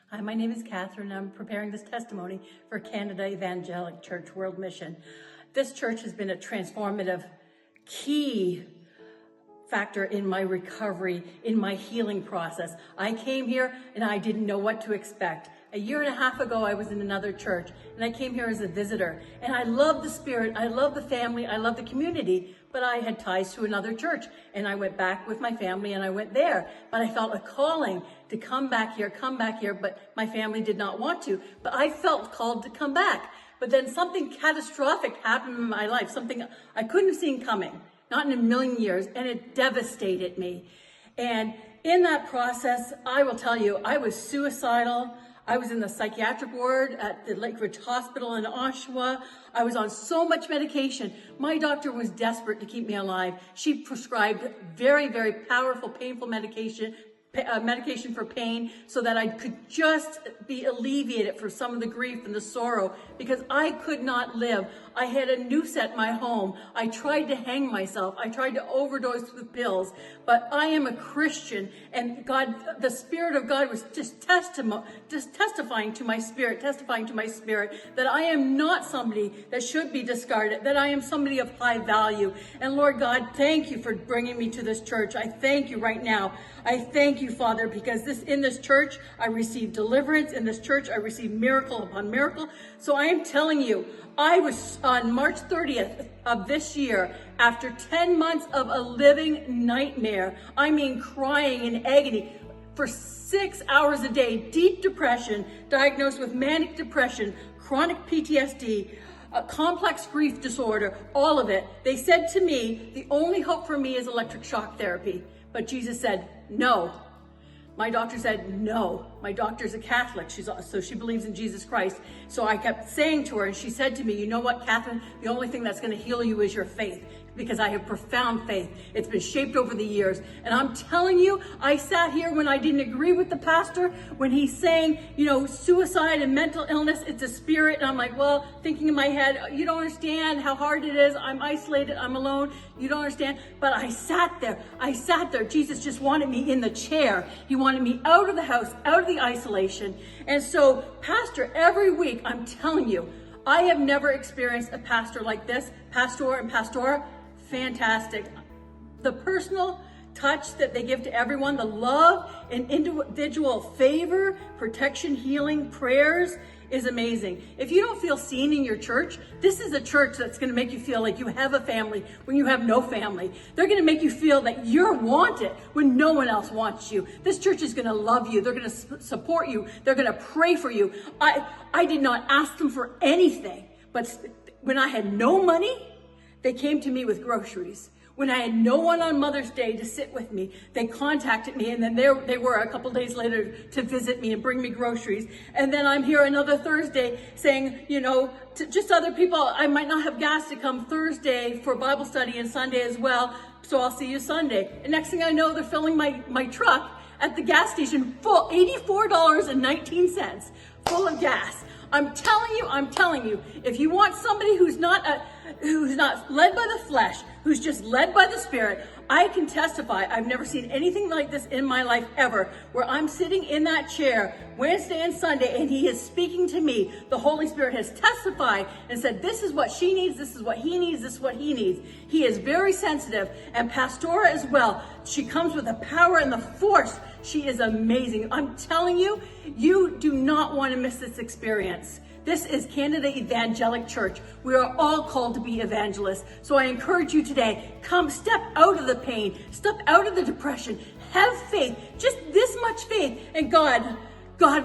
Hi, my name is Catherine. I'm preparing this testimony for Canada Evangelic Church World Mission. This church has been a transformative key factor in my recovery, in my healing process. I came here and I didn't know what to expect. A year and a half ago, I was in another church and I came here as a visitor. And I love the spirit, I love the family, I love the community, but I had ties to another church. And I went back with my family and I went there. But I felt a calling to come back here, but my family did not want to. But I felt called to come back. But then something catastrophic happened in my life, something I couldn't have seen coming, not in a million years, and it devastated me. And in that process, I will tell you, I was suicidal. I was in the psychiatric ward at the Lake Ridge Hospital in Oshawa. I was on so much medication. My doctor was desperate to keep me alive. She prescribed very, very powerful, painful medication for pain so that I could just be alleviated for some of the grief and the sorrow because I could not live. I had a noose at my home. I tried to hang myself. I tried to overdose with pills, but I am a Christian and God, the Spirit of God was just testifying to my spirit that I am not somebody that should be discarded, that I am somebody of high value. And Lord God, thank you for bringing me to this church. I thank you right now. I thank you, Father, because in this church, I received deliverance. In this church, I received miracle upon miracle. So I am telling you, I was on March 30th of this year, after 10 months of a living nightmare, I mean crying in agony for 6 hours a day, deep depression, diagnosed with manic depression, chronic PTSD, a complex grief disorder, all of it. They said to me, the only hope for me is electric shock therapy. But Jesus said, no. My doctor said, no. My doctor's a Catholic, so she believes in Jesus Christ. So I kept saying to her, and she said to me, you know what, Catherine, the only thing that's going to heal you is your faith, because I have profound faith. It's been shaped over the years. And I'm telling you, I sat here when I didn't agree with the pastor, when he's saying, suicide and mental illness, it's a spirit. And I'm like, well, thinking in my head, you don't understand how hard it is. I'm isolated, I'm alone. You don't understand. But I sat there. Jesus just wanted me in the chair. He wanted me out of the house, out of the isolation. And so, pastor, every week, I'm telling you, I have never experienced a pastor like this, pastor and pastora. Fantastic. The personal touch that they give to everyone, the love and individual favor, protection, healing, prayers is amazing. If you don't feel seen in your church, this is a church that's going to make you feel like you have a family when you have no family. They're going to make you feel that you're wanted when no one else wants you. This church is going to love you. They're going to support you. They're going to pray for you. I did not ask them for anything, but when I had no money, they came to me with groceries. When I had no one on Mother's Day to sit with me, they contacted me, and then they were a couple days later to visit me and bring me groceries. And then I'm here another Thursday saying, to just other people, I might not have gas to come Thursday for Bible study and Sunday as well, so I'll see you Sunday. And next thing I know, they're filling my truck at the gas station full, $84.19, full of gas. I'm telling you, if you want somebody who's not led by the flesh, who's just led by the Spirit, I can testify, I've never seen anything like this in my life ever, where I'm sitting in that chair Wednesday and Sunday, and He is speaking to me. The Holy Spirit has testified and said, this is what she needs, this is what he needs, this is what he needs. He is very sensitive, and Pastora as well. She comes with the power and the force. She is amazing. I'm telling you, you do not want to miss this experience. This is Canada Evangelic Church. We are all called to be evangelists. So I encourage you today, come step out of the pain, step out of the depression, have faith, just this much faith, and God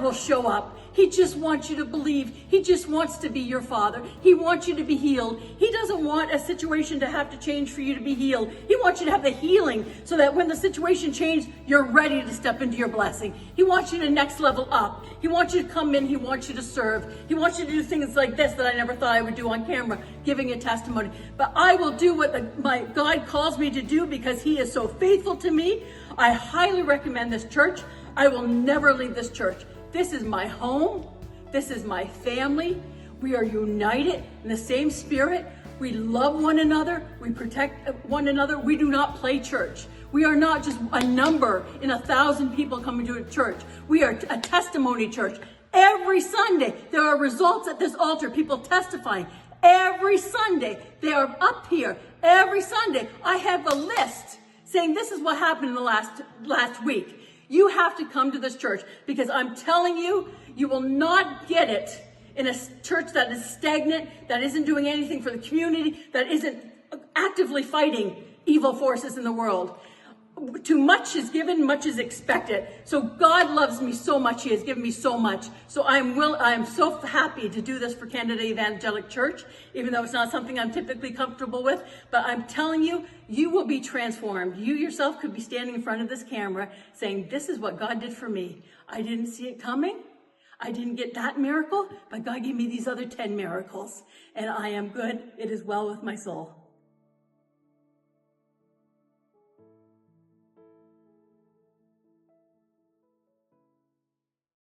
will show up. He just wants you to believe. He just wants to be your Father. He wants you to be healed. He doesn't want a situation to have to change for you to be healed. He wants you to have the healing so that when the situation changes, you're ready to step into your blessing. He wants you to next level up. He wants you to come in. He wants you to serve. He wants you to do things like this that I never thought I would do on camera, giving a testimony. But I will do what my God calls me to do because He is so faithful to me. I highly recommend this church. I will never leave this church. This is my home. This is my family. We are united in the same spirit. We love one another. We protect one another. We do not play church. We are not just a number in 1,000 people coming to a church. We are a testimony church. Every Sunday, there are results at this altar, people testifying. Every Sunday, they are up here. Every Sunday, I have a list saying this is what happened in the last week. You have to come to this church because I'm telling you, you will not get it in a church that is stagnant, that isn't doing anything for the community, that isn't actively fighting evil forces in the world. Too much is given, much is expected. So God loves me so much. He has given me so much. So I am so happy to do this for Canada Evangelic Church, even though it's not something I'm typically comfortable with. But I'm telling you, you will be transformed. You yourself could be standing in front of this camera saying, this is what God did for me. I didn't see it coming. I didn't get that miracle, but God gave me these other 10 miracles. And I am good. It is well with my soul.